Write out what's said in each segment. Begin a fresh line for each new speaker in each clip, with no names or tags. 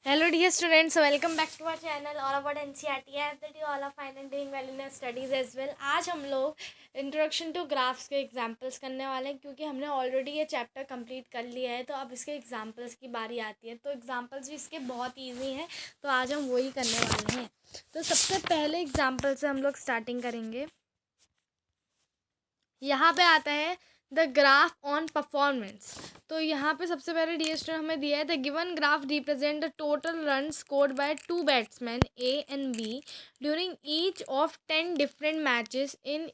Hello dear students, welcome back to our channel all about NCERT. I hope that you all are fine and doing well in your studies as well. आज हम लोग introduction to graphs के examples करने वाले हैं क्योंकि हमने already ये चैप्टर कंप्लीट कर लिया है, तो अब इसके एग्जांपल्स की बारी आती है। तो एग्जांपल्स भी इसके बहुत इजी हैं, तो आज हम वही करने वाले हैं। तो सबसे पहले एग्जांपल से हम लोग स्टार्टिंग करेंगे। यहाँ पे आता है द ग्राफ ऑन परफॉर्मेंस। तो यहाँ पे सबसे पहले डी स्टूडेंट हमें दिया है the given graph represent the total run scored by two batsman A and B during each of 10 different matches in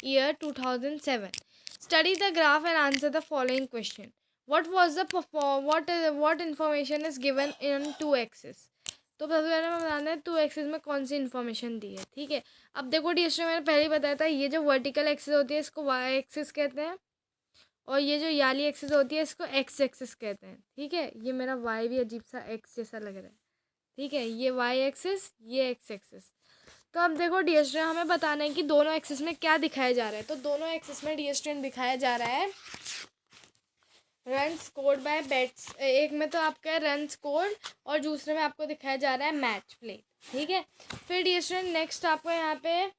year 2007. Study the graph and answer the following question. What information is given in two axes? तो सबसे पहले हमें बताना है to axis में कौन सी information दी है। ठीक है, अब देखो डी मैंने पहले ही बताया था, ये जो वर्टिकल एक्सिस होती है इसको वाई एक्सिस कहते हैं, और ये जो याली एक्सिस होती है इसको एक्स एक्सिस कहते हैं। ठीक है, ये मेरा वाई भी अजीब सा एक्स जैसा लग रहा है। ठीक है, ये वाई एक्सिस, ये एक्स एक्सिस। तो अब देखो डी हमें बताना है कि दोनों एक्सिस में क्या दिखाया जा रहा है। तो दोनों एक्सिस में डी दिखाया जा रहा है रन स्कोर्ड बाय बैट्स। एक में तो आपका रन स्कोर्ड और दूसरे में आपको दिखाया जा रहा है मैच प्ले। ठीक है, फिर डी नेक्स्ट आपको यहाँ पे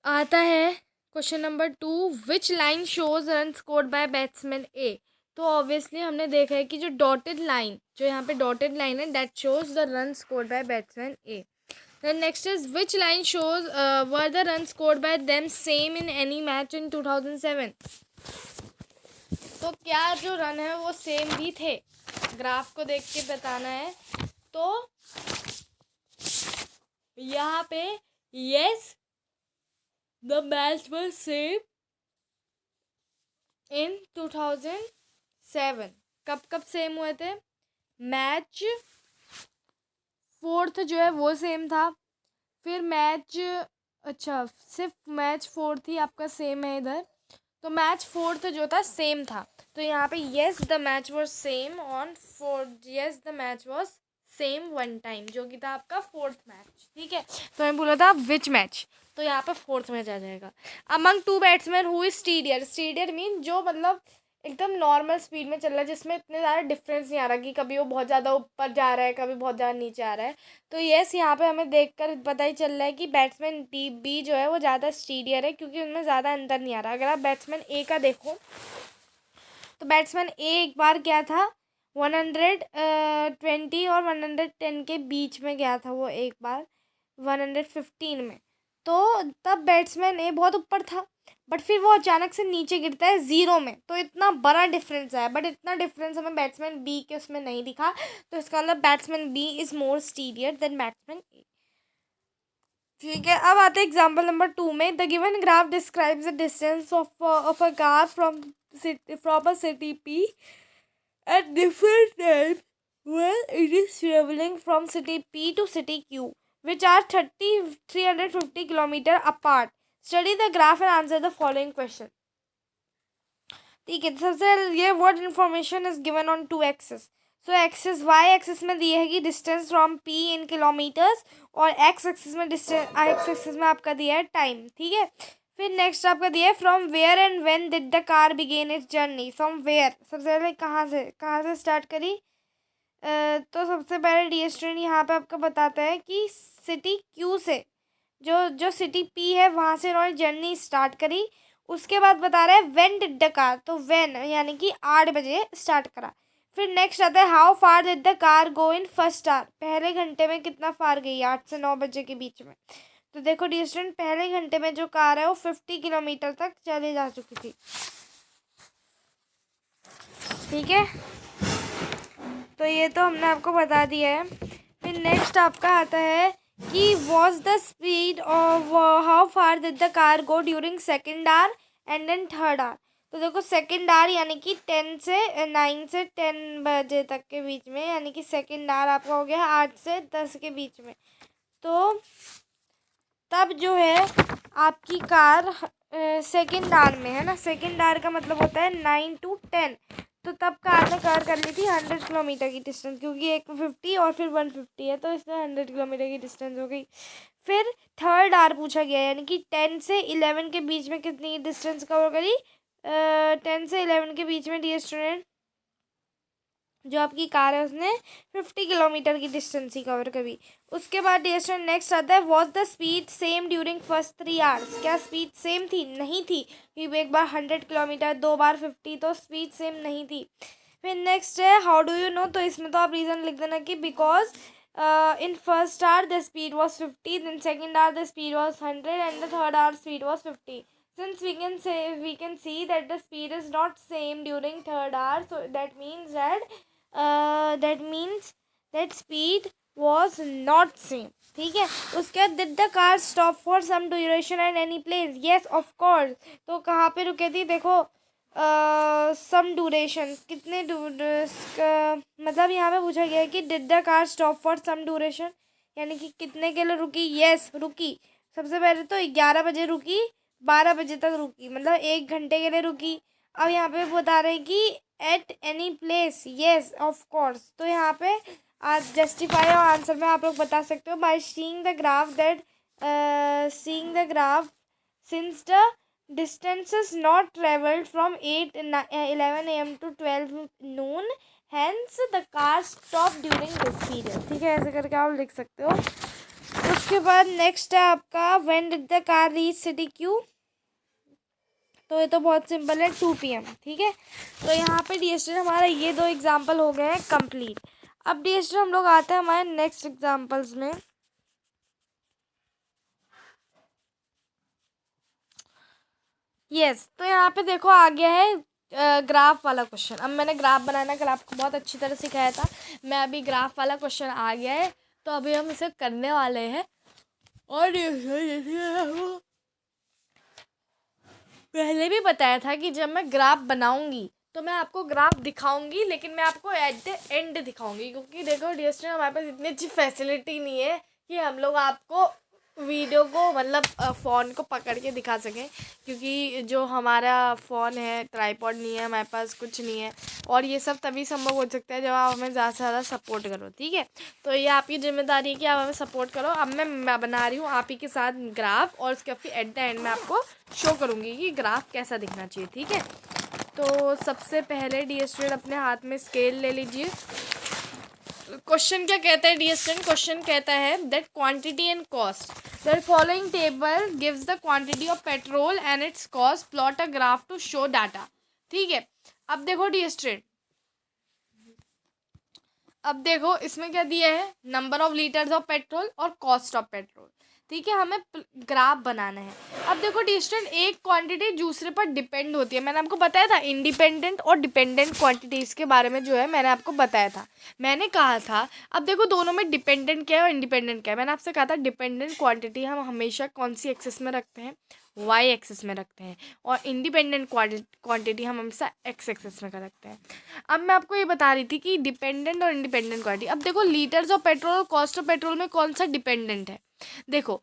आता है question number 2, which line shows run scored by batsman A. तो ऑब्वियसली हमने देखा है कि जो डॉटेड लाइन, जो यहाँ पे डॉटेड लाइन है, that shows the run scored by batsman A. Then next is which line shows where the run scored by them same in any match in 2007। तो क्या जो रन है वो सेम भी थे, ग्राफ को देख के बताना है। तो यहाँ पे yes the match were same in 2007। कब कब सेम हुए थे? मैच फोर्थ जो है वो सेम था, फिर मैच, अच्छा सिर्फ मैच फोर्थ ही आपका सेम है इधर, तो मैच फोर्थ जो था सेम था। तो यहाँ पे yes the match was same on fourth, yes the match was same one time, जो कि था आपका फोर्थ मैच। ठीक है, तो मैं बोला था विच मैच, तो यहाँ पे फोर्थ मैच आ जाएगा। Among two batsman who is steadier. Steadier mean जो मतलब एकदम नॉर्मल स्पीड में चल रहा है, जिसमें इतने ज़्यादा डिफरेंस नहीं आ रहा कि कभी वो बहुत ज़्यादा ऊपर जा रहा है, कभी बहुत ज़्यादा नीचे आ रहा है। तो यस यहाँ पे हमें देखकर पता ही चल रहा है कि बैट्समैन बी जो है वो ज़्यादा स्टीडियर है, क्योंकि उनमें ज़्यादा अंतर नहीं आ रहा। अगर आप बैट्समैन ए का देखो तो बैट्समैन ए एक बार क्या था 120 और 110 के बीच में गया था वो एक बार 115 में। तो तब बैट्समैन ए बहुत ऊपर था, बट फिर वो अचानक से नीचे गिरता है 0 में, तो इतना बड़ा डिफरेंस है। बट इतना डिफरेंस हमें बैट्समैन बी के उसमें नहीं दिखा, तो इसका मतलब batsman B is more steadier than batsman A. ठीक है, अब आते हैं एग्जाम्पल नंबर 2 में। The given graph describes the distance of a car from a city P at different times when it is traveling from city P to city Q, which are 350 kilometer apart. Study the graph and answer the following question. ठीक है, सबसे ये what information is given on two axes. So axis Y axis में दी है कि distance from P in kilometers, और X axis में डिस्टेंस, एक्स एक्सिस में आपका दिया है टाइम। ठीक है, फिर नेक्स्ट आपका दिया है from where and when did the car begin its journey. From where, सबसे पहले कहाँ से स्टार्ट करी। तो सबसे पहले डी स्टूडेंट यहाँ पे आपको बताता है कि सिटी क्यू से, जो जो सिटी पी है वहाँ से उन्होंने जर्नी स्टार्ट करी। उसके बाद बता रहा है व्हेन डिड द कार, तो व्हेन यानी कि 8 बजे स्टार्ट करा। फिर नेक्स्ट आता है how far did the car go in first our, पहले घंटे में कितना फार गई 8 से 9 बजे के बीच में। तो देखो डी स्टूडेंट, पहले घंटे में जो कार है वो 50 किलोमीटर तक चली जा चुकी थी। ठीक है, तो ये तो हमने आपको बता दिया है। फिर नेक्स्ट आपका आता है कि was the speed of how far did the car go during second hour and then third hour. तो देखो सेकेंड आवर यानी कि 9 से 10 बजे तक के बीच में, यानी कि सेकेंड आवर आपका हो गया 8 से 10 के बीच में। तो तब जो है आपकी कार सेकेंड आवर में है ना, सेकेंड आवर का मतलब होता है 9 to 10। तो तब कार ने कवर कर ली थी 100 किलोमीटर की डिस्टेंस, क्योंकि एक 50 और फिर 150 है, तो इसमें 100 किलोमीटर की डिस्टेंस हो गई। फिर थर्ड आवर पूछा गया, यानी कि 10 से 11 के बीच में कितनी डिस्टेंस कवर करी। 10 से 11 के बीच में डियर स्टूडेंट जो आपकी कार है उसने 50 किलोमीटर की डिस्टेंस ही कवर करी। उसके बाद डियर स्टूडेंट नेक्स्ट आता है, was the speed same during first 3 hours. क्या स्पीड सेम थी? नहीं थी, क्योंकि एक बार 100 किलोमीटर, 2 बार 50, तो स्पीड सेम नहीं थी। फिर नेक्स्ट है हाउ डू यू नो, तो इसमें तो आप रीज़न लिख देना कि because in first hour the speed was 50, then second hour the speed was 100 and the third hour speed was 50. Since we can see that the speed is not same during third hour, so that means that speed was not same. ठीक है। उसके बाद did the car stop for some duration at any place? Yes of course. तो कहाँ पे रुके थी? देखो सम ड्यूरेशन, कितने मतलब यहाँ पे पूछा गया है कि did the car stop for some duration, यानी कि कितने के लिए रुकी? यस रुकी। सबसे पहले तो 11 बजे रुकी, 12 बजे तक रुकी, मतलब 1 घंटे के लिए रुकी। अब यहाँ पे बता रहे हैं कि at any place, yes of course. तो यहाँ पे आज जस्टिफाई और आंसर में आप लोग बता सकते हो by seeing the graph that since the distances not traveled from 11 a.m. to 12 noon, hence the car stopped during this period. ठीक है, ऐसे करके आप लिख सकते हो। उसके बाद नेक्स्ट है आपका when did the car reach city Q? तो ये तो बहुत सिंपल है, 2 PM। ठीक है, तो यहाँ पे DST हमारा ये 2 एग्जाम्पल हो गए हैं कंप्लीट। अब DST हम लोग आते हैं हमारे नेक्स्ट एग्जाम्पल्स में। यस तो यहाँ पे देखो आ गया है ग्राफ वाला क्वेश्चन। अब मैंने ग्राफ बनाना कल आपको बहुत अच्छी तरह सिखाया था, मैं अभी ग्राफ वाला क्वेश्चन आ गया है, तो अभी हम इसे करने वाले हैं। और पहले भी बताया था कि जब मैं ग्राफ बनाऊंगी तो मैं आपको ग्राफ दिखाऊंगी, लेकिन मैं आपको एट द एंड दिखाऊंगी, क्योंकि देखो डियर स्टूडेंट हमारे पास इतनी अच्छी फैसिलिटी नहीं है कि हम लोग आपको वीडियो को मतलब फ़ोन को पकड़ के दिखा सकें, क्योंकि जो हमारा फ़ोन है ट्राईपॉड नहीं है हमारे पास, कुछ नहीं है। और ये सब तभी संभव हो सकता है जब आप हमें ज़्यादा से ज़्यादा सपोर्ट करो। ठीक है, तो ये आपकी जिम्मेदारी है कि आप हमें सपोर्ट करो। अब मैं बना रही हूँ आप ही के साथ ग्राफ, और उसके फिर एट द एंड में आपको शो करूँगी कि ग्राफ कैसा दिखना चाहिए। ठीक है, तो सबसे पहले डियर स्टूडेंट अपने हाथ में स्केल ले लीजिए। क्वेश्चन क्या कहता है डियर स्टूडेंट? क्वेश्चन कहता है that quantity and cost, the following table gives the quantity of petrol and its cost, plot a graph to show data. ठीक है, अब देखो डियर स्टूडेंट, अब देखो इसमें क्या दिया है, number of litres of petrol और कॉस्ट ऑफ पेट्रोल। ठीक है, हमें ग्राफ बनाना है। अब देखो डिस्टेंट एक क्वांटिटी दूसरे पर डिपेंड होती है, मैंने आपको बताया था इंडिपेंडेंट और डिपेंडेंट क्वांटिटीज़ के बारे में जो है मैंने आपको बताया था। मैंने कहा था अब देखो दोनों में डिपेंडेंट क्या है और इंडिपेंडेंट क्या है। मैंने आपसे कहा था डिपेंडेंट क्वांटिटी हम हमेशा कौन सी एक्सिस में रखते हैं? वाई एक्सिस में रखते हैं, और इंडिपेंडेंट क्वांटिटी हम हमेशा एक्स एक्सिस में रखते हैं। अब मैं आपको ये बता रही थी कि डिपेंडेंट और इंडिपेंडेंट क्वांटिटी। अब देखो लीटर्स ऑफ पेट्रोल और कॉस्ट ऑफ पेट्रोल में कौन सा डिपेंडेंट है? देखो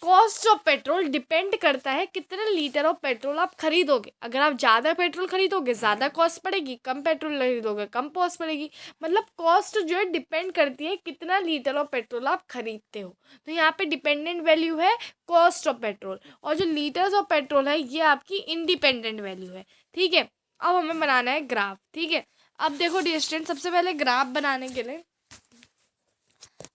कॉस्ट ऑफ पेट्रोल डिपेंड करता है कितने लीटर ऑफ पेट्रोल आप खरीदोगे। अगर आप ज़्यादा पेट्रोल खरीदोगे ज़्यादा कॉस्ट पड़ेगी, कम पेट्रोल खरीदोगे कम कॉस्ट पड़ेगी। मतलब कॉस्ट जो है डिपेंड करती है कितना लीटर ऑफ पेट्रोल आप खरीदते हो। तो यहाँ पे डिपेंडेंट वैल्यू है कॉस्ट ऑफ पेट्रोल, और जो लीटर्स ऑफ पेट्रोल है ये आपकी इंडिपेंडेंट वैल्यू है। ठीक है, अब हमें बनाना है ग्राफ। ठीक है, अब देखो डियर स्टूडेंट सबसे पहले ग्राफ बनाने के लिए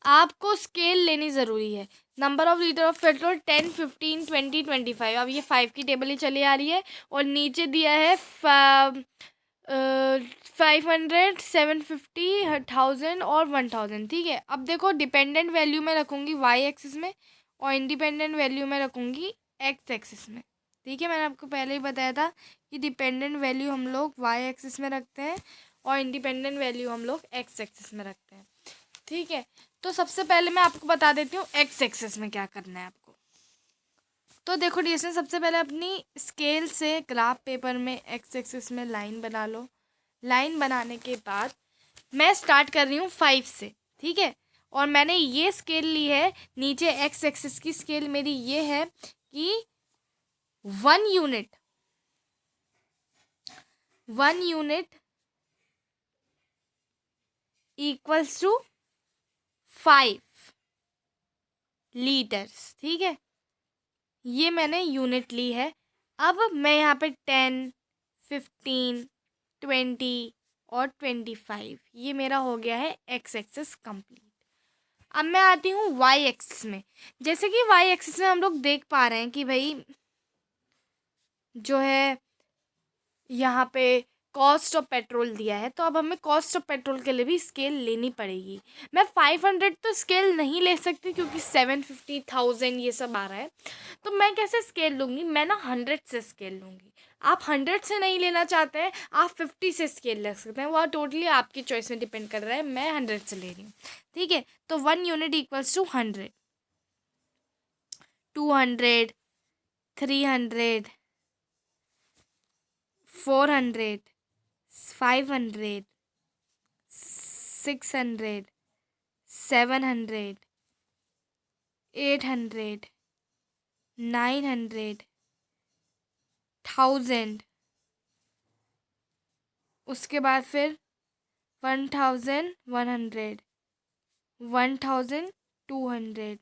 आपको स्केल लेनी ज़रूरी है। Number of litre of petrol 10, 15, 20, 25। अब ये 5 की टेबल ही चली आ रही है, और नीचे दिया है 500, 750, 1000 और 1000। ठीक है, अब देखो डिपेंडेंट वैल्यू में रखूँगी वाई एक्सिस में, और इंडिपेंडेंट वैल्यू में रखूँगी एक्स एक्सिस में। ठीक है, मैंने आपको पहले ही बताया था कि डिपेंडेंट वैल्यू हम लोग वाई एक्सिस में रखते हैं और इंडिपेंडेंट वैल्यू हम लोग एक्स एक्सिस में रखते हैं। ठीक है, तो सबसे पहले मैं आपको बता देती हूँ एक्स एक्सिस में क्या करना है आपको। तो देखो डियर सबसे पहले अपनी स्केल से ग्राफ पेपर में एक्स एक्सिस में लाइन बना लो। लाइन बनाने के बाद मैं स्टार्ट कर रही हूँ 5 से। ठीक है, और मैंने ये स्केल ली है, नीचे एक्स एक्सिस की स्केल मेरी ये है कि 1 यूनिट इक्वल्स टू 5 लीटर्स। ठीक है, ये मैंने यूनिट ली है। अब मैं यहाँ पे 10, 15, 20 और 25। ये मेरा हो गया है एक्स एक्सिस कंप्लीट। अब मैं आती हूँ वाई एक्सिस में। जैसे कि वाई एक्सिस में हम लोग देख पा रहे हैं कि भाई जो है यहाँ पे कॉस्ट ऑफ पेट्रोल दिया है, तो अब हमें कॉस्ट ऑफ पेट्रोल के लिए भी स्केल लेनी पड़ेगी। मैं 500 तो स्केल नहीं ले सकती क्योंकि 750, 1000 ये सब आ रहा है। तो मैं कैसे स्केल लूँगी, मैं ना 100 से स्केल लूँगी। आप 100 से नहीं लेना चाहते हैं, आप 50 से स्केल ले सकते हैं, वह टोटली आपकी चॉइस में डिपेंड कर रहा है। मैं 100 से ले रही हूँ, ठीक है। तो 1 यूनिट इक्वल्स टू 100, 200, 300, 400, 500, 600, 700, 800, 900, 1000, उसके बाद फिर 1100, 1200,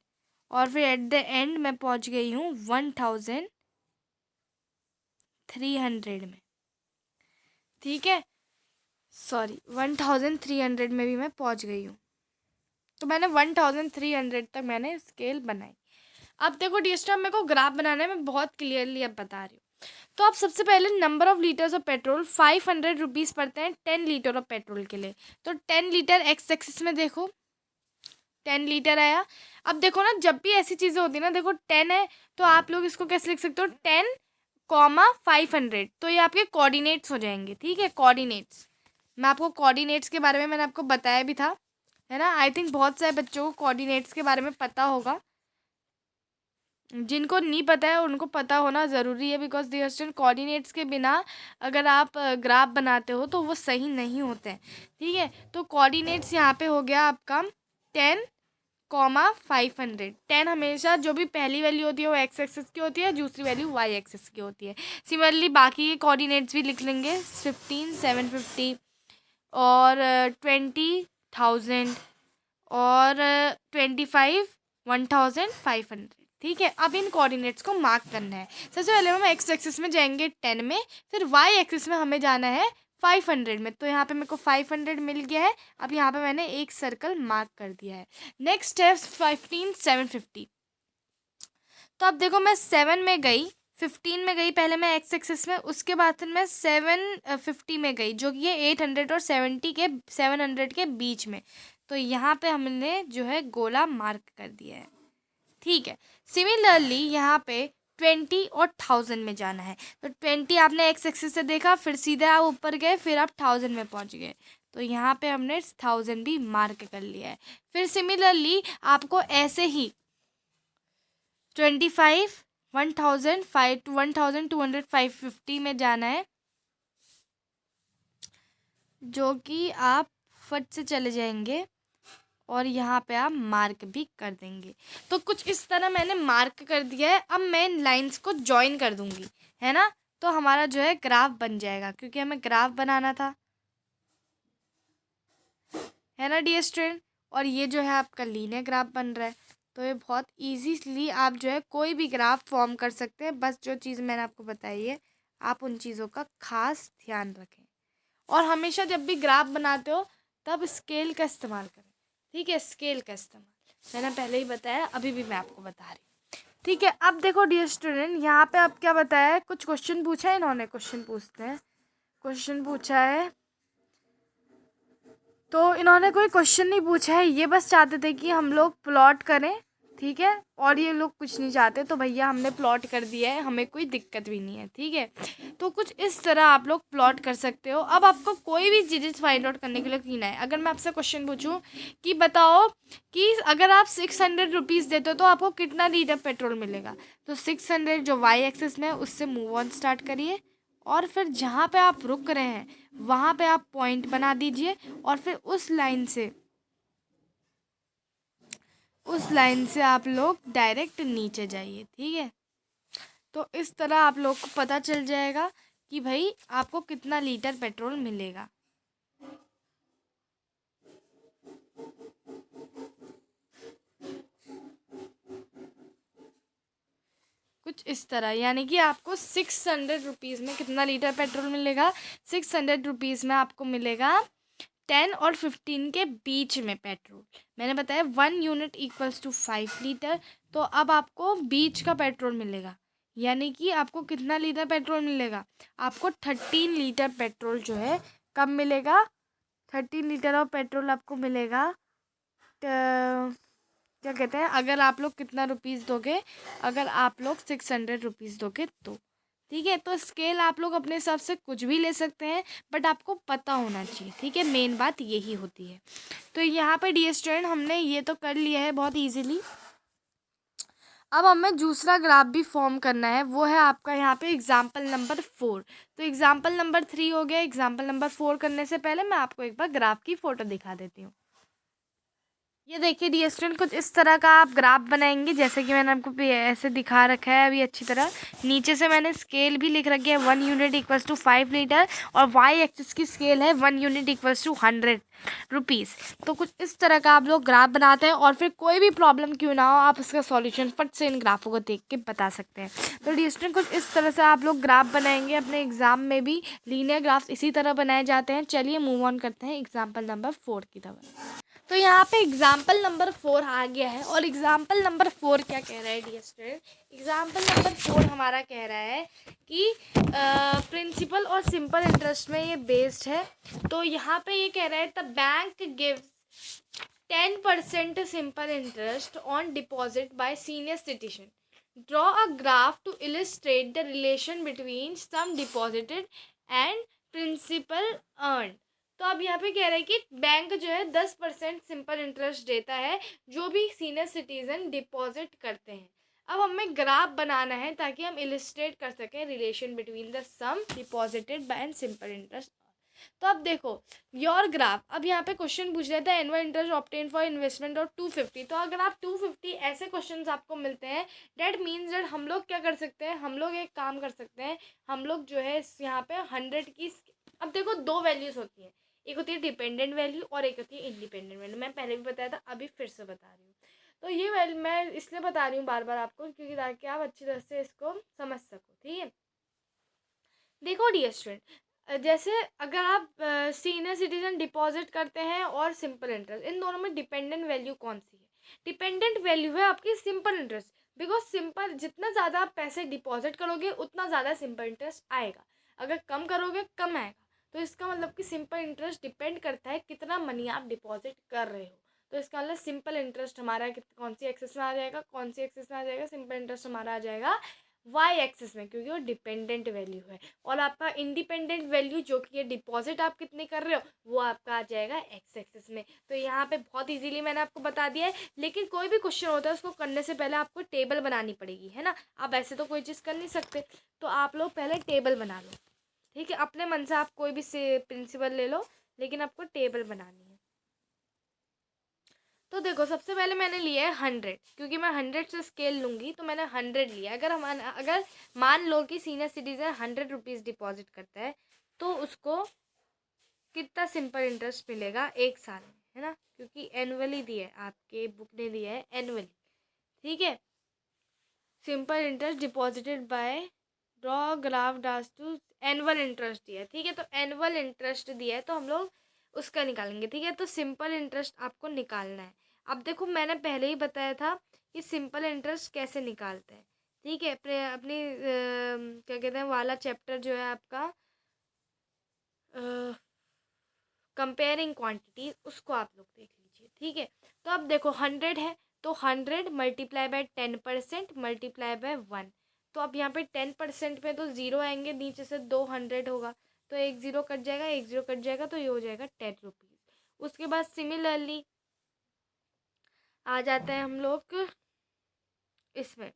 और फिर एट द एंड मैं पहुंच गई हूँ 1300 में, ठीक है। सॉरी, 1300 में भी मैं पहुंच गई हूँ। तो मैंने 1300 तक मैंने स्केल बनाई। अब देखो डिस्टर्ब, मेरे को ग्राफ बनाना है, मैं बहुत क्लियरली अब बता रही हूँ। तो आप सबसे पहले number of litres of petrol 500 rupees पड़ते हैं 10 लीटर ऑफ पेट्रोल के लिए। तो 10 लीटर एक्स एक्सिस में देखो 10 लीटर आया। अब देखो ना, जब भी ऐसी चीज़ें होती है ना, देखो 10 है तो आप लोग इसको कैसे लिख सकते हो, 10, 500। तो ये आपके कोऑर्डिनेट्स हो जाएंगे, ठीक है। कोऑर्डिनेट्स, मैं आपको कोऑर्डिनेट्स के बारे में मैंने आपको बताया भी था, है ना। आई थिंक बहुत सारे बच्चों को कोऑर्डिनेट्स के बारे में पता होगा, जिनको नहीं पता है उनको पता होना ज़रूरी है, बिकॉज डियर कोऑर्डिनेट्स के बिना अगर आप ग्राफ बनाते हो तो वो सही नहीं होते हैं, ठीक है। तो कोऑर्डिनेट्स यहाँ पे हो गया आपका 10, 500। 10 हमेशा जो भी पहली वैल्यू होती है वो एक्स एक्सिस की होती है, दूसरी वैल्यू वाई एक्सिस की होती है। सिमिलरली बाकी के कोऑर्डिनेट्स भी लिख लेंगे, 15, 750, और 20,000, और 25, 1500, ठीक है। अब इन कोऑर्डिनेट्स को मार्क करना है। सबसे पहले हम एक्स एक्सिस में जाएंगे 10 में, फिर वाई एक्सिस में हमें जाना है 500 में। तो यहाँ पे मेरे को 500 मिल गया है। अब यहाँ पे मैंने एक सर्कल मार्क कर दिया है। नेक्स्ट है 15, 750। तो अब देखो मैं 7 में गई, 15 में गई पहले मैं एक्स एक्सिस में, उसके बाद फिर मैं 750 में गई, जो कि ये 800 और 700 के बीच में। तो यहाँ पे हमने जो है गोला मार्क कर दिया है, ठीक है। सिमिलरली यहाँ पे 20 और 1000 में जाना है। तो 20 आपने एक्स एक्सिस से देखा, फिर सीधे आप ऊपर गए, फिर आप 1000 में पहुँच गए। तो यहाँ पे हमने 1000 भी मार्क कर लिया है। फिर सिमिलरली आपको ऐसे ही 25, 1000, 1200, 550 में जाना है, जो कि आप फट से चले जाएंगे और यहाँ पे आप मार्क भी कर देंगे। तो कुछ इस तरह मैंने मार्क कर दिया है। अब मैं इन लाइंस को जॉइन कर दूंगी, है ना। तो हमारा जो है ग्राफ बन जाएगा, क्योंकि हमें ग्राफ बनाना था, है ना डियर स्टूडेंट। और ये जो है आपका लीनियर ग्राफ बन रहा है। तो ये बहुत ईजीली आप जो है कोई भी ग्राफ फॉर्म कर सकते हैं। बस जो चीज़ मैंने आपको बताई है, आप उन चीज़ों का खास ध्यान रखें। और हमेशा जब भी ग्राफ बनाते हो तब स्केल का इस्तेमाल करें, ठीक है। स्केल का इस्तेमाल मैंने पहले ही बताया, अभी भी मैं आपको बता रही हूँ, ठीक है। अब देखो डियर स्टूडेंट, यहाँ पे अब क्या बताया है, कुछ क्वेश्चन पूछा है इन्होंने। क्वेश्चन पूछते हैं, क्वेश्चन पूछा है। तो इन्होंने कोई क्वेश्चन नहीं पूछा है, ये बस चाहते थे कि हम लोग प्लॉट करें, ठीक है। और ये लोग कुछ नहीं चाहते, तो भैया हमने प्लॉट कर दिया है, हमें कोई दिक्कत भी नहीं है, ठीक है। तो कुछ इस तरह आप लोग प्लॉट कर सकते हो। अब आपको कोई भी चीज़ फाइंड आउट करने के लिए कीना है। अगर मैं आपसे क्वेश्चन पूछूं कि बताओ कि अगर आप 600 रुपीज़ देते हो तो आपको कितना लीटर पेट्रोल मिलेगा, तो 600 जो वाई एक्सिस में है उससे मूव ऑन स्टार्ट करिए, और फिर जहाँ पे आप रुक रहे हैं वहाँ पे आप पॉइंट बना दीजिए, और फिर उस लाइन से आप लोग डायरेक्ट नीचे जाइए, ठीक है। तो इस तरह आप लोग को पता चल जाएगा कि भाई आपको कितना लीटर पेट्रोल मिलेगा। कुछ कुछ इस तरह, यानी कि आपको 600 रुपीज़ में कितना लीटर पेट्रोल मिलेगा? 600 रुपीज़ में आपको मिलेगा 10 और 15 के बीच में पेट्रोल। मैंने बताया 1 यूनिट इक्वल्स टू 5 लीटर। तो अब आपको बीच का पेट्रोल मिलेगा, यानी कि आपको कितना लीटर पेट्रोल मिलेगा? आपको 13 लीटर पेट्रोल जो है कब मिलेगा? 13 लीटर ऑफ पेट्रोल आपको मिलेगा। क्या कहते हैं, अगर आप लोग कितना रुपीज़ दोगे? अगर आप लोग 600 रुपीज़ दोगे तो ठीक है। तो स्केल आप लोग अपने हिसाब से कुछ भी ले सकते हैं, बट आपको पता होना चाहिए, ठीक है। मेन बात यही होती है। तो यहाँ पे डियर स्टूडेंट हमने ये तो कर लिया है बहुत इजीली। अब हमें दूसरा ग्राफ भी फॉर्म करना है, वो है आपका यहाँ पे एग्जाम्पल नंबर 4। तो एग्जाम्पल नंबर 3 हो गया। एग्जाम्पल नंबर 4 करने से पहले मैं आपको एक बार ग्राफ की फ़ोटो दिखा देती हूँ। ये देखिए डियर स्टूडेंट, कुछ इस तरह का आप ग्राफ बनाएंगे, जैसे कि मैंने आपको ऐसे दिखा रखा है अभी अच्छी तरह। नीचे से मैंने स्केल भी लिख रखी है, 1 यूनिट इक्वल्स टू 5 लीटर, और वाई एक्सिस की स्केल है 1 यूनिट इक्वल्स टू 100 रुपीज़। तो कुछ इस तरह का आप लोग ग्राफ बनाते हैं, और फिर कोई भी प्रॉब्लम क्यों ना हो, आप उसका सॉल्यूशन फट से इन ग्राफों को देख के बता सकते हैं। तो डियर स्टूडेंट, कुछ इस तरह से आप लोग ग्राफ बनाएंगे। अपने एग्जाम में भी लीनियर ग्राफ इसी तरह बनाए जाते हैं। चलिए मूव ऑन करते हैं एग्जाम्पल नंबर 4 की तरफ। तो यहाँ पे एग्जाम्पल नंबर 4 आ गया है, और एग्जाम्पल नंबर 4 क्या कह रहा है डियर स्टूडेंट? एग्जाम्पल नंबर 4 हमारा कह रहा है कि प्रिंसिपल और सिंपल इंटरेस्ट में ये बेस्ड है। तो यहाँ पे ये कह रहा है the bank gives 10% simple interest on deposit by senior citizen. Draw a graph to illustrate the relation between sum deposited and principal earn. तो अब यहाँ पे कह रहा है कि बैंक जो है 10% सिंपल इंटरेस्ट देता है जो भी सीनियर सिटीजन डिपॉजिट करते हैं। अब हमें ग्राफ बनाना है ताकि हम इलिस्ट्रेट कर सकें relation between the sum deposited by and simple interest. तो अब देखो योर ग्राफ, अब यहाँ पे क्वेश्चन पूछ रहा था annual interest obtain for investment और 250। तो अगर आप 250 ऐसे क्वेश्चंस आपको मिलते हैं, डेट मीन्स डेट हम लोग क्या कर सकते हैं? हम लोग एक काम कर सकते हैं, हम लोग जो है यहाँ पे 100 की, अब देखो दो वैल्यूज़ होती हैं, एक होती है डिपेंडेंट वैल्यू और एक होती है इंडिपेंडेंट वैल्यू। मैं पहले भी बताया था, अभी फिर से बता रही हूँ। तो ये वैल्यू मैं इसलिए बता रही हूँ बार बार आपको, क्योंकि ताकि आप अच्छी तरह से इसको समझ सको, ठीक है। देखो डियर स्टूडेंट, जैसे अगर आप सीनियर सिटीजन डिपॉजिट करते हैं और सिंपल इंटरेस्ट, इन दोनों में डिपेंडेंट वैल्यू कौन सी है? डिपेंडेंट वैल्यू है आपकी सिंपल इंटरेस्ट, बिकॉज सिंपल जितना ज़्यादा आप पैसे डिपॉजिट करोगे उतना ज़्यादा सिंपल इंटरेस्ट आएगा, अगर कम करोगे कम आएगा। तो इसका मतलब कि सिंपल इंटरेस्ट डिपेंड करता है कितना मनी आप डिपॉजिट कर रहे हो। तो इसका मतलब सिंपल इंटरेस्ट हमारा कौन सी एक्सेस में आ जाएगा? कौन सी एक्सेस में आ जाएगा? सिंपल इंटरेस्ट हमारा आ जाएगा वाई एक्सिस में, क्योंकि वो डिपेंडेंट वैल्यू है। और आपका इंडिपेंडेंट वैल्यू जो कि ये डिपॉजिट आप कितने कर रहे हो, वो आपका आ जाएगा एक्स एक्सिस में। तो यहाँ पे बहुत इजीली मैंने आपको बता दिया है, लेकिन कोई भी क्वेश्चन होता है उसको करने से पहले आपको टेबल बनानी पड़ेगी, है ना। आप ऐसे तो कोई चीज़ कर नहीं सकते, तो आप लोग पहले टेबल बना लो, ठीक है। अपने मन से आप कोई भी से प्रिंसिपल ले लो, लेकिन आपको टेबल बनानी है। तो देखो सबसे पहले मैंने लिया है 100, क्योंकि मैं 100 से स्केल लूँगी, तो मैंने 100 लिया। अगर मान लो कि सीनियर सिटीजन 100 रुपीज़ डिपॉजिट करता है, तो उसको कितना सिंपल इंटरेस्ट मिलेगा 1 साल में, है ना, क्योंकि एनुअली दिया है, आपके बुक ने दिया है एनुअली, ठीक है। Simple interest deposited by draw graph does to annual interest दिया है, ठीक है। तो एनुअल इंटरेस्ट दिया है तो हम लोग उसका निकालेंगे, ठीक है। तो सिंपल इंटरेस्ट आपको निकालना है। अब देखो मैंने पहले ही बताया था कि सिंपल इंटरेस्ट कैसे निकालते हैं, ठीक है। अपनी क्या कहते हैं वाला चैप्टर जो है आपका कंपेयरिंग क्वांटिटी, उसको आप लोग देख लीजिए, ठीक है। तो अब देखो 100 है, तो 100 मल्टीप्लाई बाय 10% मल्टीप्लाई बाय 1। तो अब यहाँ पे 10% में तो ज़ीरो आएंगे, नीचे से 200 होगा, तो एक ज़ीरो कट जाएगा, एक ज़ीरो कट जाएगा, तो ये हो जाएगा 10 रुपीज़। उसके बाद सिमिलरली आ जाते हैं हम लोग इसमें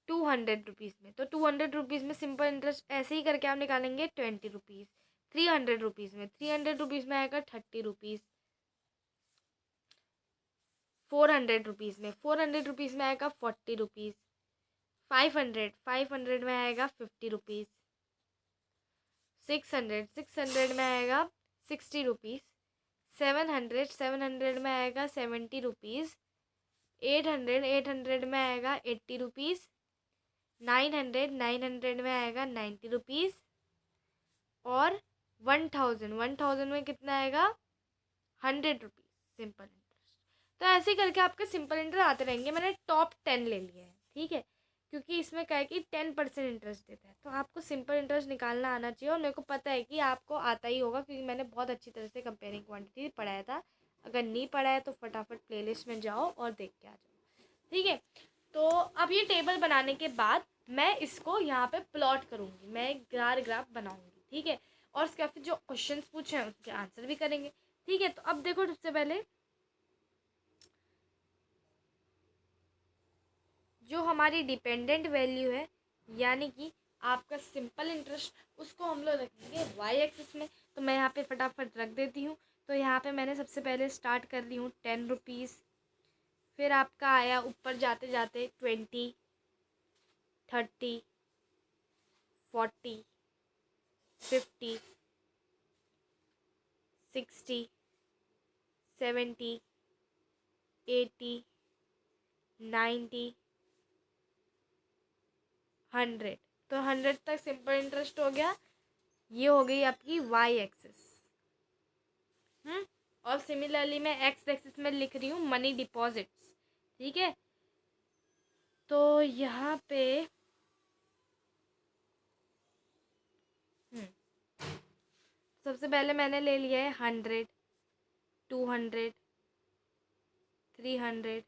200 रुपीज़ में। तो 200 रुपीज़ में सिंपल इंटरेस्ट ऐसे ही करके आप निकालेंगे 20 रुपीज़। 300 रुपीज़ में, 300 रुपीज़ में आएगा 30 रुपीज़। 400 रुपीज़ में, 400 रुपीज़ में आएगा 40 रुपीज़। 500 में आएगा 50 रुपीज़। 600 में आएगा 60 रुपीज़। 700 में आएगा 70 रुपीज़। 800 में आएगा 80 रुपीज़। 900 में आएगा 90 रुपीज़, और 1000 में कितना आएगा 100 रुपीज़ सिंपल इंटरेस्ट। तो ऐसे ही करके आपके सिंपल इंटरेस्ट आते रहेंगे। मैंने टॉप 10 ले लिए हैं, ठीक है, क्योंकि इसमें क्या है कि 10% इंटरेस्ट देता है। तो आपको सिंपल इंटरेस्ट निकालना आना चाहिए, और मेरे को पता है कि आपको आता ही होगा, क्योंकि मैंने बहुत अच्छी तरह से कंपेयरिंग क्वांटिटी पढ़ाया था। अगर नहीं पढ़ा है तो फटाफट प्लेलिस्ट में जाओ और देख के आ जाओ, ठीक है। तो अब ये टेबल बनाने के बाद मैं इसको यहाँ पे प्लॉट करूँगी, मैं एक ग्राफ बनाऊँगी, ठीक है। और उसके बाद जो क्वेश्चंस पूछे हैं उसके आंसर भी करेंगे, ठीक है। तो अब देखो, सबसे पहले जो हमारी डिपेंडेंट वैल्यू है, यानी कि आपका सिंपल इंटरेस्ट, उसको हम लोग रखेंगे वाई एक्सिस में। तो मैं यहाँ पे फटाफट रख देती हूँ। तो यहाँ पे मैंने सबसे पहले स्टार्ट कर ली हूँ 10 रुपीज़, फिर आपका आया ऊपर जाते जाते 20, 30, 40, 50, 60, 70, 80, 90, 100। तो 100 तक सिंपल इंटरेस्ट हो गया। ये हो गई आपकी वाई एक्सिस। और सिमिलरली मैं एक्स एक्सिस में लिख रही हूँ मनी डिपॉजिट्स, ठीक है। तो यहाँ पे सबसे पहले मैंने ले लिया है 100, 200, 300,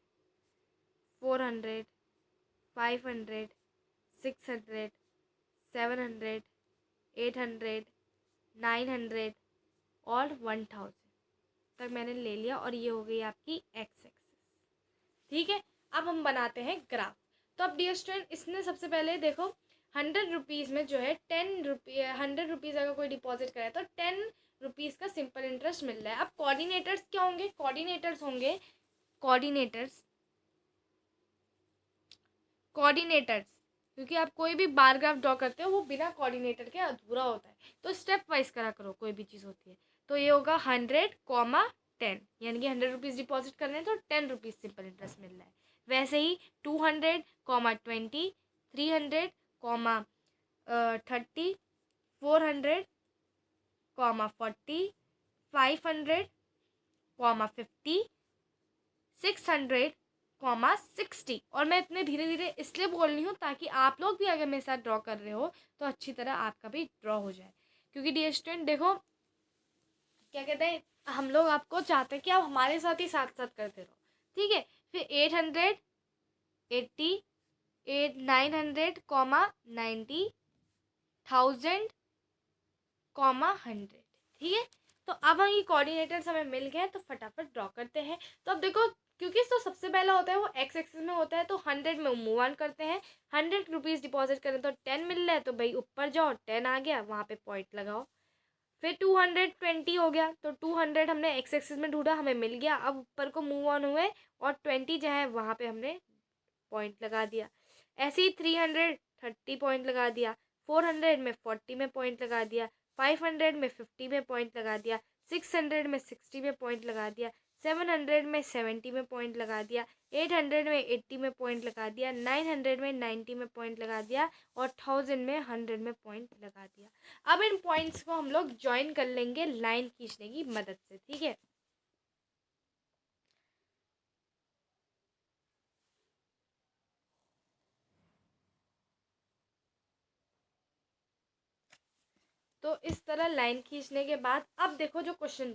400, 500, 600, 700, 800, 900 और 1000 तक मैंने ले लिया, और ये हो गई आपकी एक्स एक्सिस, ठीक है। अब हम बनाते हैं ग्राफ। तो अब डियर स्टूडेंट, इसने सबसे पहले देखो 100 रुपीज़ में जो है 100 रुपीज़ अगर कोई डिपॉजिट करे तो 10 रुपीज़ का सिंपल इंटरेस्ट मिल रहा है। अब कोऑर्डिनेटर्स क्या होंगे? कोऑर्डिनेटर्स, क्योंकि आप कोई भी बार ग्राफ ड्रॉ करते हो वो बिना कोऑर्डिनेटर के अधूरा होता है। तो स्टेप वाइज करा करो, कोई भी चीज़ होती है। तो ये होगा 100, 10, यानी कि 100 रुपीज़ डिपॉजिट कर रहे हैं तो 10 रुपीज़ सिंपल इंटरेस्ट मिल रहा है। वैसे ही 200, 20, 300, 30, 400, 40, 500, 50, 600, 60। और मैं इतने धीरे धीरे इसलिए बोल रही हूँ ताकि आप लोग भी अगर मेरे साथ ड्रॉ कर रहे हो तो अच्छी तरह आपका भी ड्रॉ हो जाए। क्योंकि डियर स्टूडेंट देखो, क्या कहते हैं, हम लोग आपको चाहते हैं कि आप हमारे साथ ही साथ साथ करते रहो, ठीक है। फिर 800, 80, 900, 90, 1000, 100, ठीक है। तो अब हम ये कोऑर्डिनेटर्स हमें मिल गए, तो फटाफट ड्रॉ करते हैं। तो अब देखो, क्योंकि तो सबसे पहला होता है वो एक्स एक्सिस में होता है, तो 100 में मूव ऑन करते हैं। 100 रुपीज़ डिपॉजिट करें तो 10 मिल रहा है, तो भाई ऊपर जाओ, 10 आ गया, वहाँ पे पॉइंट लगाओ। फिर 220 हो गया, तो 200 हमने एक्स एक्सिस में ढूंढा, हमें मिल गया। अब ऊपर को मूव ऑन हुए और 20 जो है वहाँ पे हमने पॉइंट लगा दिया। ऐसे ही 300 30 पॉइंट लगा दिया, 400 में 40 में पॉइंट लगा दिया, 500 में 50 में पॉइंट लगा दिया, 600 में 60 में पॉइंट लगा दिया, 700 में 70 में पॉइंट लगा दिया, 800 में 80 में पॉइंट लगा दिया, 900 में 90 में पॉइंट लगा दिया, और 1000 में 100 में पॉइंट लगा दिया। अब इन पॉइंट्स को हम लोग ज्वाइन कर लेंगे लाइन खींचने की मदद से, ठीक है। तो इस तरह लाइन खींचने के बाद अब देखो जो क्वेश्चन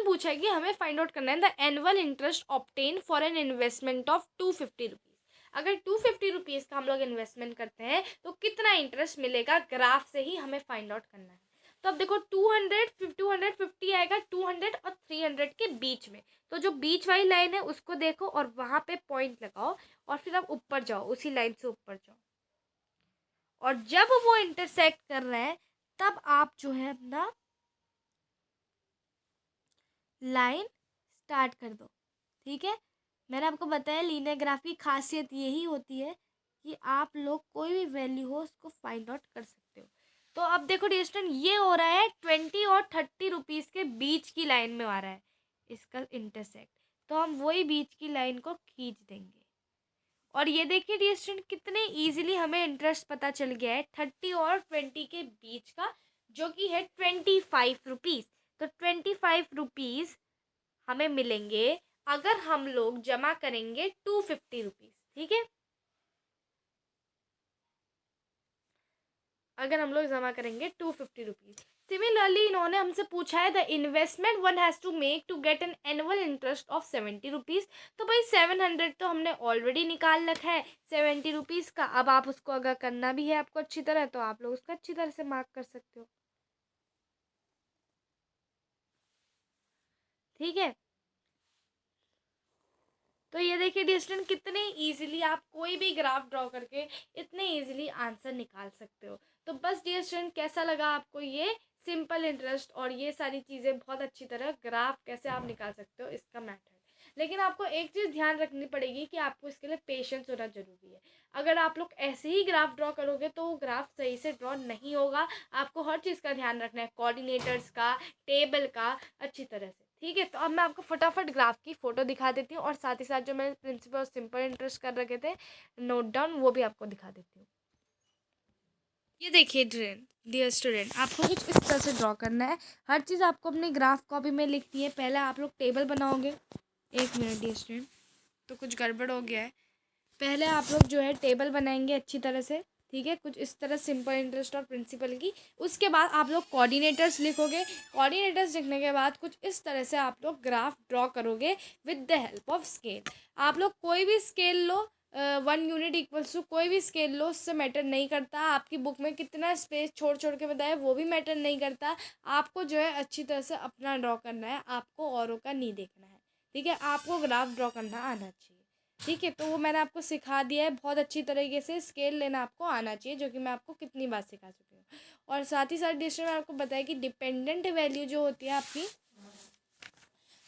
पूछा है कि हमें फाइंड आउट करना है the annual interest obtain for an investment of 250 rupees. अगर 250 रुपीज़ का हम लोग इन्वेस्टमेंट करते हैं तो कितना इंटरेस्ट मिलेगा, ग्राफ से ही हमें फाइंड आउट करना है। तो अब देखो 250 आएगा 200 और 300 के बीच में। तो जो बीच वाली लाइन है उसको देखो और वहाँ पे पॉइंट लगाओ, और फिर आप ऊपर जाओ, उसी लाइन से ऊपर जाओ, और जब वो इंटरसेक्ट कर रहे हैं तब आप जो है अपना लाइन स्टार्ट कर दो, ठीक है। मैंने आपको बताया लीनियर ग्राफ की खासियत यही होती है कि आप लोग कोई भी वैल्यू हो उसको फाइंड आउट कर सकते हो। तो अब देखो डियर स्टूडेंट, ये हो रहा है 20 और 30 रुपीज़ के बीच की लाइन में आ रहा है इसका इंटरसेक्ट। तो हम वही बीच की लाइन को खींच देंगे, और ये देखिए डियर स्टूडेंट कितने इजीली हमें इंटरेस्ट पता चल गया है 30 और 20 के बीच का, जो कि है 25 रुपीज़। तो 25 रुपीज़ हमें मिलेंगे अगर हम लोग जमा करेंगे 250 रुपीज़। ठीक है, अगर हम लोग जमा करेंगे 250 रुपीज़। सिमिलरली इन्होंने हमसे पूछा है the investment one has to make to get an annual interest of 70 rupees. तो भाई 700 तो हमने ऑलरेडी निकाल रखा है 70 रुपीज़ का। अब आप उसको अगर करना भी है आपको अच्छी तरह, तो आप लोग उसको अच्छी तरह से मार्क कर सकते हो। ठीक है, तो ये देखिए डियर स्टूडेंट कितने इजीली आप कोई भी ग्राफ ड्रॉ करके इतने इजीली आंसर निकाल सकते हो। तो बस डियर स्टूडेंट कैसा लगा आपको ये सिंपल इंटरेस्ट और ये सारी चीज़ें, बहुत अच्छी तरह ग्राफ कैसे आप निकाल सकते हो इसका मेथड। लेकिन आपको एक चीज़ ध्यान रखनी पड़ेगी कि आपको इसके लिए पेशेंस होना ज़रूरी है। अगर आप लोग ऐसे ही ग्राफ ड्रॉ करोगे तो वो ग्राफ सही से ड्रॉ नहीं होगा। आपको हर चीज़ का ध्यान रखना है, कोऑर्डिनेटर्स का, टेबल का, अच्छी तरह से। ठीक है, तो अब मैं आपको फटाफट ग्राफ की फ़ोटो दिखा देती हूँ और साथ ही साथ जो मैंने प्रिंसिपल और सिंपल इंटरेस्ट कर रखे थे नोट डाउन, वो भी आपको दिखा देती हूँ। ये देखिए डियर स्टूडेंट, आपको कुछ इस तरह से ड्रॉ करना है। हर चीज़ आपको अपनी ग्राफ कॉपी में लिखती है। पहले आप लोग टेबल बनाओगे। एक मिनट डियर स्टूडेंट, तो कुछ गड़बड़ हो गया है। पहले आप लोग जो है टेबल बनाएंगे अच्छी तरह से। ठीक है, कुछ इस तरह सिंपल इंटरेस्ट और प्रिंसिपल की। उसके बाद आप लोग कोऑर्डिनेटर्स लिखोगे। कोऑर्डिनेटर्स लिखने के बाद कुछ इस तरह से आप लोग ग्राफ ड्रॉ करोगे with the help of scale. आप लोग कोई भी स्केल लो, 1 यूनिट इक्वल्स टू कोई भी स्केल लो, उससे मैटर नहीं करता। आपकी बुक में कितना स्पेस छोड़ छोड़ के बताया वो भी मैटर नहीं करता। आपको जो है अच्छी तरह से अपना ड्रॉ करना है, आपको औरों का नहीं देखना है। ठीक है, आपको ग्राफ ड्रॉ करना आना चाहिए। ठीक है, तो वो मैंने आपको सिखा दिया है बहुत अच्छी तरीके से। स्केल लेना आपको आना चाहिए, जो कि मैं आपको कितनी बार सिखा चुकी हूँ। और साथ ही साथ डिस्ट्रीब्यूशन में आपको बताया कि डिपेंडेंट वैल्यू जो होती है आपकी,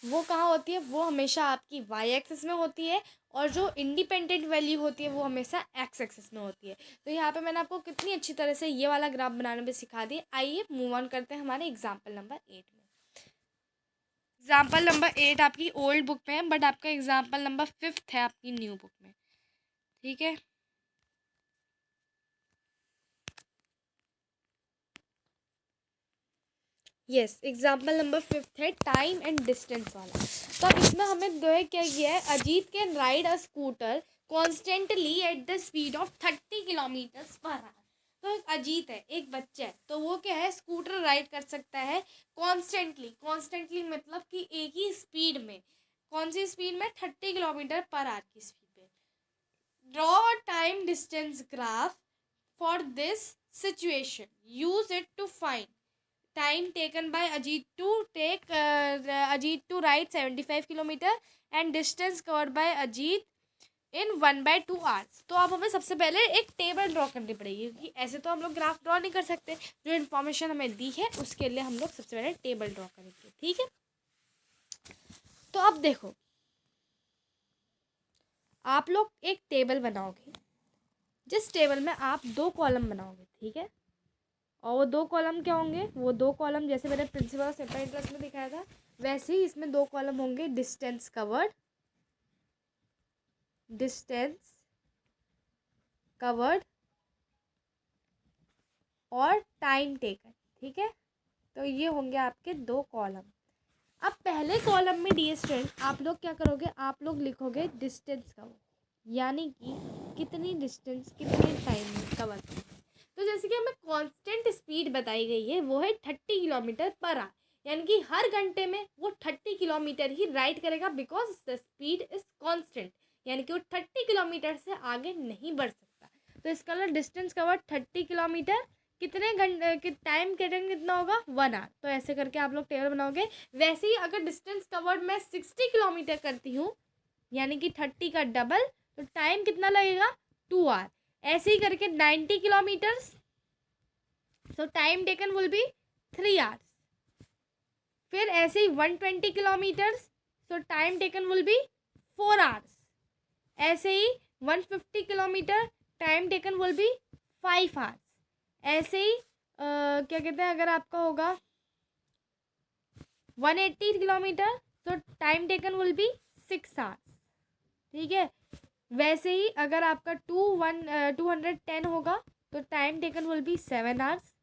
वो कहाँ होती है, वो हमेशा आपकी वाई एक्सिस में होती है। और जो इंडिपेंडेंट वैल्यू होती है वो हमेशा एक्स एक्सिस में होती है। तो यहाँ पे मैंने आपको कितनी अच्छी तरह से ये वाला ग्राफ बनाने में सिखा दी। आइए मूव ऑन करते हैं हमारे एग्जाम्पल नंबर 8 में। एग्जाम्पल नंबर 8 आपकी ओल्ड बुक में है, बट आपका एग्जाम्पल नंबर 5 है आपकी न्यू बुक में। ठीक है, यस, एग्जाम्पल नंबर 5 है टाइम एंड डिस्टेंस वाला। तो अब इसमें हमें जो है क्या किया है, Ajit can ride a scooter constantly at the speed of 30 kilometre per hour. तो एक अजीत है, एक बच्चा है, तो वो क्या है, स्कूटर राइड कर सकता है कॉन्स्टेंटली। कॉन्स्टेंटली मतलब कि एक ही स्पीड में। कौन सी स्पीड में, 30 किलोमीटर पर आवर की स्पीड पे। Draw a time distance graph for this situation, use it to find time taken by Ajit to ride 75 kilometre and distance covered by Ajit in 1/2 hours। तो अब हमें सबसे पहले एक table draw करनी पड़ेगी, क्योंकि ऐसे तो हम लोग ग्राफ ड्रॉ नहीं कर सकते। जो इन्फॉर्मेशन हमें दी है उसके लिए हम लोग सबसे पहले टेबल ड्रॉ करेंगे। ठीक है, तो अब देखो, आप लोग एक टेबल बनाओगे, जिस टेबल में आप 2 कॉलम बनाओगे। ठीक है, और वो 2 कॉलम क्या होंगे, वो 2 कॉलम जैसे मैंने प्रिंसिपल और सिंपल इंटरेस्ट में दिखाया था वैसे ही इसमें 2 कॉलम होंगे। डिस्टेंस कवर्ड, डिस्टेंस कवर्ड और टाइम टेकन। ठीक है, तो ये होंगे आपके 2 कॉलम। अब पहले कॉलम में डियर स्टूडेंट आप लोग क्या करोगे, आप लोग लिखोगे डिस्टेंस कवर्ड, यानी कि कितनी डिस्टेंस कितने टाइम में कवर। तो जैसे कि हमें कांस्टेंट स्पीड बताई गई है वो है 30 किलोमीटर पर आवर, यानी कि हर घंटे में वो 30 किलोमीटर ही राइड करेगा, because the speed is constant, यानी कि वो 30 किलोमीटर से आगे नहीं बढ़ सकता। तो इसका मतलब डिस्टेंस कवर 30 किलोमीटर, कितने घंटे टाइम कितना होगा, 1 आवर। तो ऐसे करके आप लोग टेबल बनाओगे। वैसे ही अगर डिस्टेंस कवर्ड मैं 60 किलोमीटर करती हूँ, यानी कि 30 का डबल, तो टाइम कितना लगेगा, 2 आवर। ऐसे ही करके 90 kilometres, so time taken will be 3 hours. फिर ऐसे ही 120 kilometres, so time taken will be 4 hours. ऐसे ही 150 kilometre, time taken will be 5 hours. ऐसे ही क्या कहते हैं, अगर आपका होगा 180 kilometre, so time taken will be 6 hours. ठीक है, वैसे ही अगर आपका 210 होगा तो time taken will be 7 hours.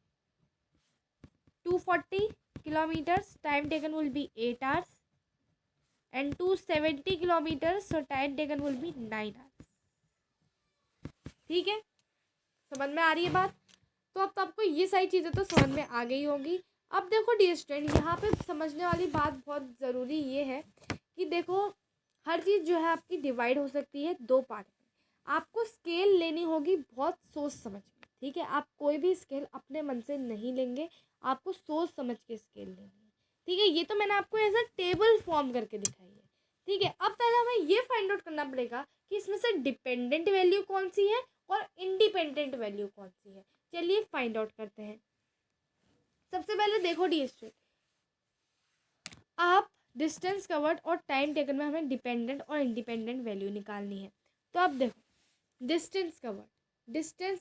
240 kilometres time taken will be 8 hours. And 270 kilometres so time taken will be 9 hours. ठीक है, समझ में आ रही है बात? तो अब तो आपको ये सारी चीज़ें तो समझ में आ गई होगी। अब देखो डियर स्टूडेंट, यहाँ पे समझने वाली बात बहुत ज़रूरी ये है कि देखो हर चीज़ जो है आपकी डिवाइड हो सकती है दो पार्ट में। आपको स्केल लेनी होगी बहुत सोच समझ के, ठीक है? आप कोई भी स्केल अपने मन से नहीं लेंगे, आपको सोच समझ के स्केल लेनी है, ठीक है? ये तो मैंने आपको एज अ टेबल फॉर्म करके दिखाई है, ठीक है? अब पहले हमें ये फाइंड आउट करना पड़ेगा कि इसमें से डिपेंडेंट वैल्यू कौन सी है और इंडिपेंडेंट वैल्यू कौन सी है। चलिए फाइंड आउट करते हैं। सबसे पहले देखो डी स्ट्रेट, आप डिस्टेंस कवर्ड और टाइम टेकन में हमें डिपेंडेंट और इंडिपेंडेंट वैल्यू निकालनी है। तो अब देखो डिस्टेंस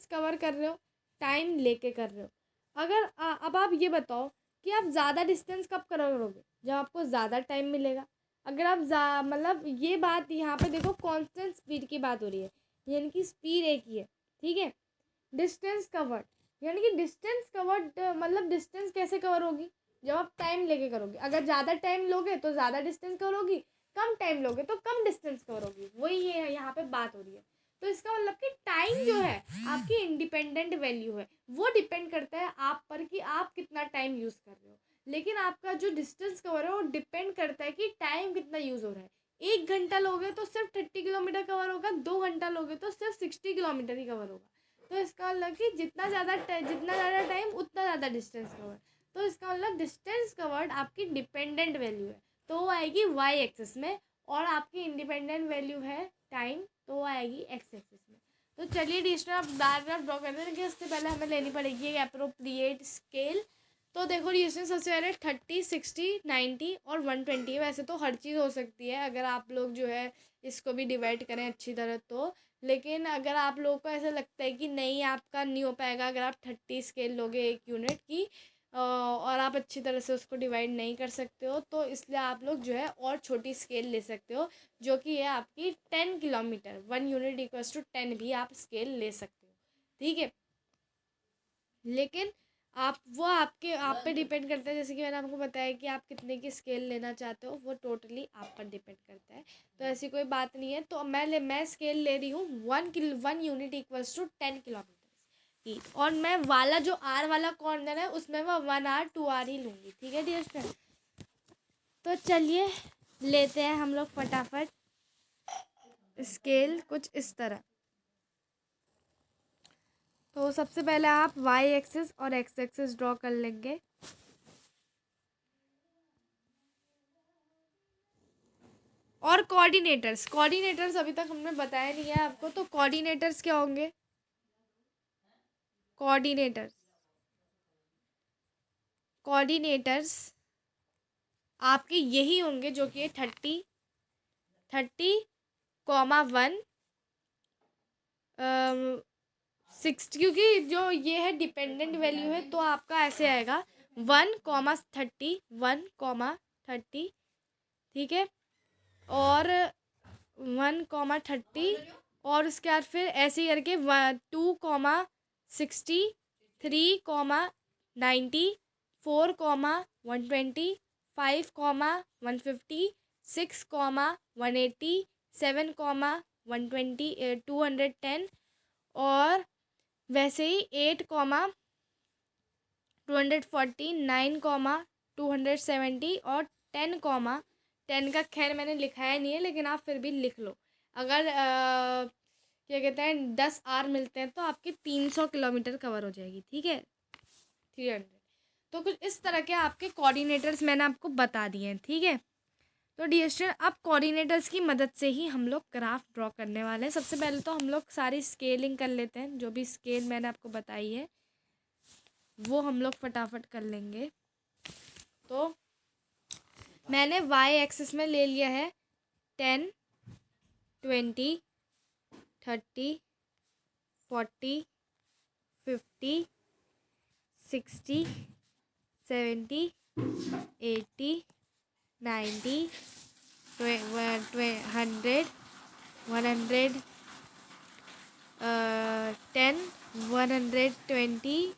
कवर कर रहे हो, टाइम लेके कर रहे हो। अगर अब आप ये बताओ कि आप ज़्यादा डिस्टेंस कब करोगे, जब आपको ज़्यादा टाइम मिलेगा। अगर आप मतलब ये बात यहाँ पे देखो कांस्टेंट स्पीड की बात हो रही है, यानी कि स्पीड एक ही है, ठीक है? डिस्टेंस कवर्ड यानी कि डिस्टेंस कवर्ड मतलब डिस्टेंस कैसे कवर होगी, जब आप टाइम लेके करोगे। अगर ज़्यादा टाइम लोगे तो ज़्यादा डिस्टेंस कवर होगी, कम टाइम लोगे तो कम डिस्टेंस कवर होगी। वही ये है यहाँ पे बात हो रही है। तो इसका मतलब कि टाइम जो है आपकी इंडिपेंडेंट वैल्यू है, वो डिपेंड करता है आप पर कि आप कितना टाइम यूज़ कर रहे हो। लेकिन आपका जो डिस्टेंस कवर है वो डिपेंड करता है कि टाइम कितना यूज़ हो रहा है। 1 घंटा लोगे तो सिर्फ 30 किलोमीटर कवर होगा, 2 घंटा लोगे तो सिर्फ 60 किलोमीटर ही कवर होगा। तो इसका मतलब कि जितना ज़्यादा टाइम उतना ज़्यादा डिस्टेंस कवर। तो इसका मतलब डिस्टेंस कवर्ड आपकी डिपेंडेंट वैल्यू है, तो वो आएगी वाई एक्सिस में, और आपकी इंडिपेंडेंट वैल्यू है टाइम, तो वो आएगी एक्स एक्सिस में। तो चलिए डिस्टेंस आप डायग्राम ड्रॉ करते हैं, लेकिन उससे पहले हमें लेनी पड़ेगी एक एप्रोप्रिएट स्केल। तो देखो डिस्टेंस सबसे पहले 30, 60, 90 और 120 है। वैसे तो हर चीज़ हो सकती है अगर आप लोग जो है इसको भी डिवाइड करें अच्छी तरह तो। लेकिन अगर आप लोगों को ऐसा लगता है कि नहीं आपका नहीं हो पाएगा, अगर आप 30 स्केल लोगे एक यूनिट की और आप अच्छी तरह से उसको डिवाइड नहीं कर सकते हो, तो इसलिए आप लोग जो है और छोटी स्केल ले सकते हो, जो कि है आपकी 10 किलोमीटर। 1 यूनिट इक्वल्स टू 10 भी आप स्केल ले सकते हो, ठीक है? लेकिन आप पे डिपेंड करता है, जैसे कि मैंने आपको बताया कि आप कितने की स्केल लेना चाहते हो, वो टोटली आप पर डिपेंड करता है। तो ऐसी कोई बात नहीं है। तो मैं स्केल ले रही हूँ 1 यूनिट इक्वल्स टू 10 किलोमीटर की, और मैं वाला जो आर वाला कॉर्नर है उसमें मैं 1 आवर 2 आवर ही लूँगी, ठीक है डियर फ्रेंड? तो चलिए लेते हैं हम लोग फटाफट स्केल कुछ इस तरह। तो सबसे पहले आप वाई एक्सिस और एक्स एक्सिस ड्रॉ कर लेंगे। और कोऑर्डिनेटर्स अभी तक हमने बताया नहीं है आपको, तो कोऑर्डिनेटर्स क्या होंगे? कोऑर्डिनेटर्स कोऑर्डिनेटर्स आपके यही होंगे, जो कि 30, 30, 1 60, क्योंकि जो ये है डिपेंडेंट वैल्यू है, तो आपका ऐसे आएगा 1, 30, 1, 30, ठीक है? और 1, 30 और उसके बाद फिर ऐसे ही करके 2, 60, 3, 90, 4, 120, 5, 150, 6, 180, 7, 120, 210, और वैसे ही 8, 240, 9, 270 और 10 का खैर मैंने लिखाया नहीं है, लेकिन आप फिर भी लिख लो। अगर क्या कहते हैं 10 आवर मिलते हैं तो आपकी 300 किलोमीटर कवर हो जाएगी, ठीक है? 300। तो कुछ इस तरह के आपके कोऑर्डिनेटर्स मैंने आपको बता दिए हैं, ठीक है? तो डियर स्टूडेंट, अब कोऑर्डिनेटर्स की मदद से ही हम लोग ग्राफ ड्रॉ करने वाले हैं। सबसे पहले तो हम लोग सारी स्केलिंग कर लेते हैं, जो भी स्केल मैंने आपको बताई है वो हम लोग फटाफट कर लेंगे। तो मैंने वाई एक्सिस में ले लिया है 10, 20, 30, 40, 50, 60, 70, 80, 90, 100, 100, 10, 120,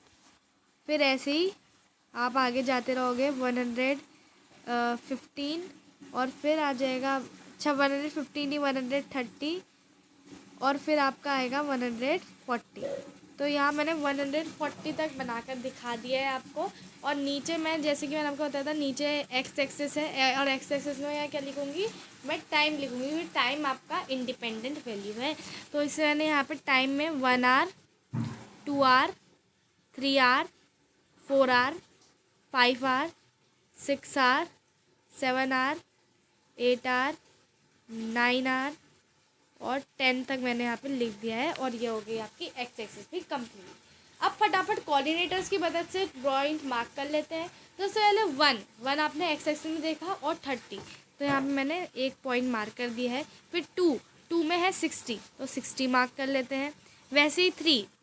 फिर ऐसे ही आप आगे जाते रहोगे 115, और फिर आ जाएगा, अच्छा 115 नहीं 130, और फिर आपका आएगा 140। तो यहाँ मैंने 140 तक बनाकर दिखा दिया है आपको। और नीचे मैं, जैसे कि मैंने आपको बताया था, नीचे एक्स एक्सिस है, और एक्स एक्सिस में यहाँ क्या लिखूँगी, मैं टाइम लिखूँगी, क्योंकि टाइम आपका इंडिपेंडेंट वैल्यू है। तो इससे मैंने यहाँ पे टाइम में 1 hour, 2 hour, 3 hour, 4 hour, 5 hour, 6 hour, 7 hour, 8 hour, 9 hour और 10 तक मैंने यहाँ पे लिख दिया है। और ये हो गई आपकी एक्स एक्सिस भी कंप्लीट। अब फटाफट कोऑर्डिनेटर्स की मदद से ड्राइंग मार्क कर लेते हैं। तो सबसे पहले 1 आपने एक्स एक्सिस में देखा, और 30, तो यहाँ पे मैंने एक पॉइंट मार्क कर दिया है। फिर 2 में है 60, तो 60 मार्क कर लेते हैं। वैसे ही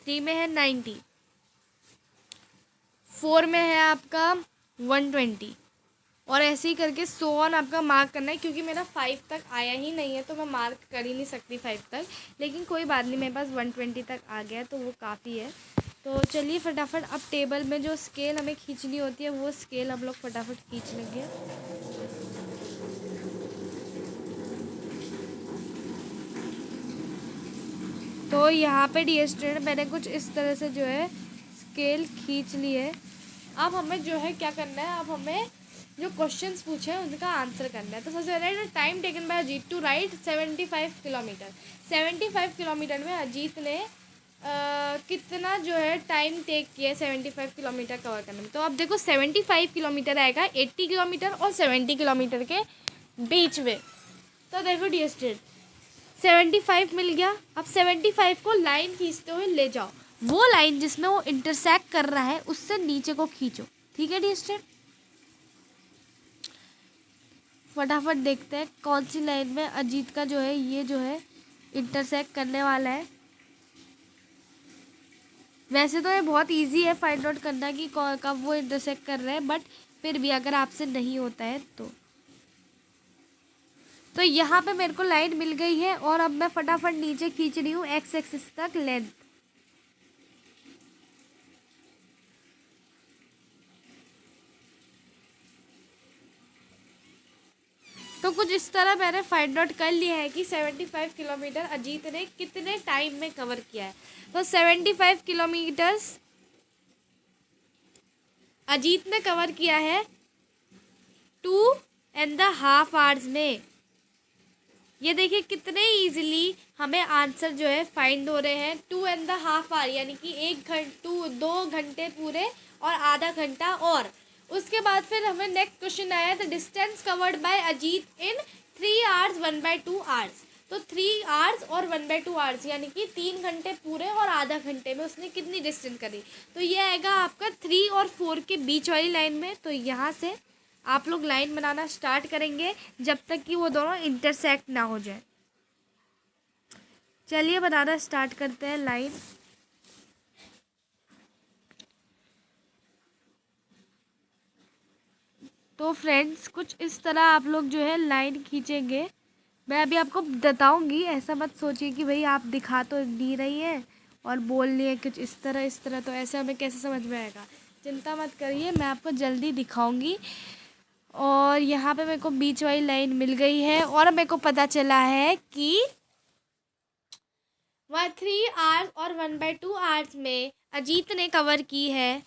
3 में है 90, 4 में है आपका 120, और ऐसे ही करके 100 आपका मार्क करना है। क्योंकि मेरा 5 तक आया ही नहीं है तो मैं मार्क कर ही नहीं सकती 5 तक, लेकिन कोई बात नहीं, मेरे पास 120 तक आ गया है तो वो काफ़ी है। तो चलिए फटाफट अब टेबल में जो स्केल हमें खींचनी होती है वो स्केल हम लोग फटाफट खींच लेंगे। तो यहाँ पे डियर स्टूडेंट मैंने कुछ इस तरह से जो है स्केल खींच ली है। अब हमें जो है क्या करना है, अब हमें जो क्वेश्चंस पूछे हैं उनका आंसर करना है। तो सबसे पहले time taken by Ajit to ride 75 kilometre. 75 kilometre में अजीत ने कितना जो है टाइम टेक किया है 75 किलोमीटर कवर करने में। तो अब देखो 75 किलोमीटर आएगा 80 किलोमीटर और 70 किलोमीटर के बीच में। तो देखो डियर स्टूडेंट 75 मिल गया। अब 75 को लाइन खींचते हुए ले जाओ, वो लाइन जिसमें वो इंटरसेक्ट कर रहा है उससे नीचे को खींचो। ठीक है डियर स्टूडेंट, फटाफट देखते हैं कौन सी लाइन में अजीत का जो है ये जो है इंटरसेक्ट करने वाला है। वैसे तो ये बहुत इजी है फाइंड आउट करना कि कब वो इंटरसेक्ट कर रहे हैं, बट फिर भी अगर आपसे नहीं होता है तो यहाँ पे मेरे को लाइन मिल गई है। और अब मैं फटाफट नीचे खींच रही हूँ एक्स एक्सिस तक लेंथ। तो कुछ इस तरह मैंने फाइंड आउट कर लिया है कि 75 किलोमीटर अजीत ने कितने टाइम में कवर किया है। तो 75 किलोमीटर्स अजीत ने कवर किया है 2.5 आवर्स में। ये देखिए कितने इजीली हमें आंसर जो है फाइंड हो रहे हैं। 2.5 आवर यानी कि 2 घंटे पूरे और आधा घंटा। और उसके बाद फिर हमें नेक्स्ट क्वेश्चन आया, the distance covered by Ajit in 3 hours 1/2 hours. तो 3 आवर्स और 1/2 आवर्स यानी कि 3 घंटे पूरे और आधा घंटे में उसने कितनी डिस्टेंस करी। तो ये आएगा आपका 3 और 4 के बीच वाली लाइन में। तो यहाँ से आप लोग लाइन बनाना स्टार्ट करेंगे जब तक कि वो दोनों इंटरसेक्ट ना हो जाए। चलिए बनाना स्टार्ट करते हैं लाइन। तो फ्रेंड्स कुछ इस तरह आप लोग जो है लाइन खींचेंगे। मैं अभी आपको बताऊंगी, ऐसा मत सोचिए कि भाई आप दिखा तो नहीं रही हैं और बोल रही है कुछ इस तरह, तो ऐसे हमें कैसे समझ में आएगा। चिंता मत करिए, मैं आपको जल्दी दिखाऊंगी। और यहाँ पे मेरे को बीच वाली लाइन मिल गई है और मेरे को पता चला है कि 3 आवर्स और 1/2 आवर्स में अजीत ने कवर की है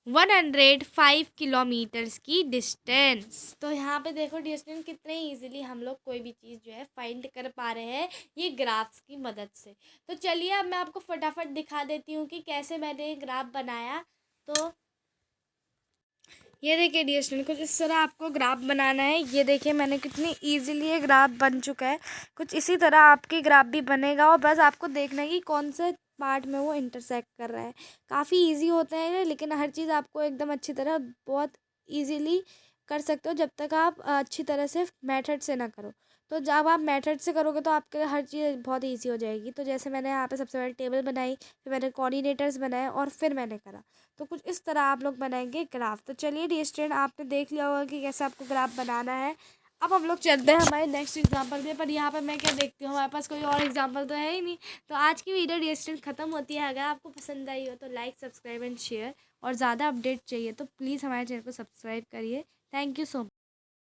105 किलोमीटर्स की डिस्टेंस। तो यहाँ पे देखो डिस्टेंस कितने इजीली हम लोग कोई भी चीज़ जो है फाइंड कर पा रहे हैं ये ग्राफ्स की मदद से। तो चलिए अब मैं आपको फटाफट दिखा देती हूँ कि कैसे मैंने ये ग्राफ बनाया। तो ये देखिए डियर स्टूडेंट कुछ इस तरह आपको ग्राफ बनाना है। ये देखिए मैंने कितनी इजीली ये ग्राफ बन चुका है। कुछ इसी तरह आपकी ग्राफ भी बनेगा और बस आपको देखना है कि कौन से पार्ट में वो इंटरसेक्ट कर रहा है। काफ़ी इजी होता है लेकिन हर चीज़ आपको एकदम अच्छी तरह बहुत इजीली कर सकते हो जब तक आप अच्छी तरह से मेथड से ना करो। तो जब आप मेथड से करोगे तो आपके हर चीज़ बहुत ईजी हो जाएगी। तो जैसे मैंने यहाँ पे सबसे पहले टेबल बनाई, फिर मैंने कोऑर्डिनेटर्स बनाए और फिर मैंने करा। तो कुछ इस तरह आप लोग बनाएंगे ग्राफ। तो चलिए डियर स्टूडेंट आपने देख लिया होगा कि कैसे आपको ग्राफ बनाना है। अब हम लोग चलते हैं हमारे नेक्स्ट एग्जाम्पल पे, पर यहाँ पर मैं क्या देखती हूँ, हमारे पास कोई और एग्जाम्पल तो है ही नहीं। तो आज की वीडियो डिस्टेंस ख़त्म होती है। अगर आपको पसंद आई हो तो लाइक, सब्सक्राइब एंड शेयर, और ज़्यादा अपडेट चाहिए तो प्लीज़ हमारे चैनल को सब्सक्राइब करिए। Thank you so much.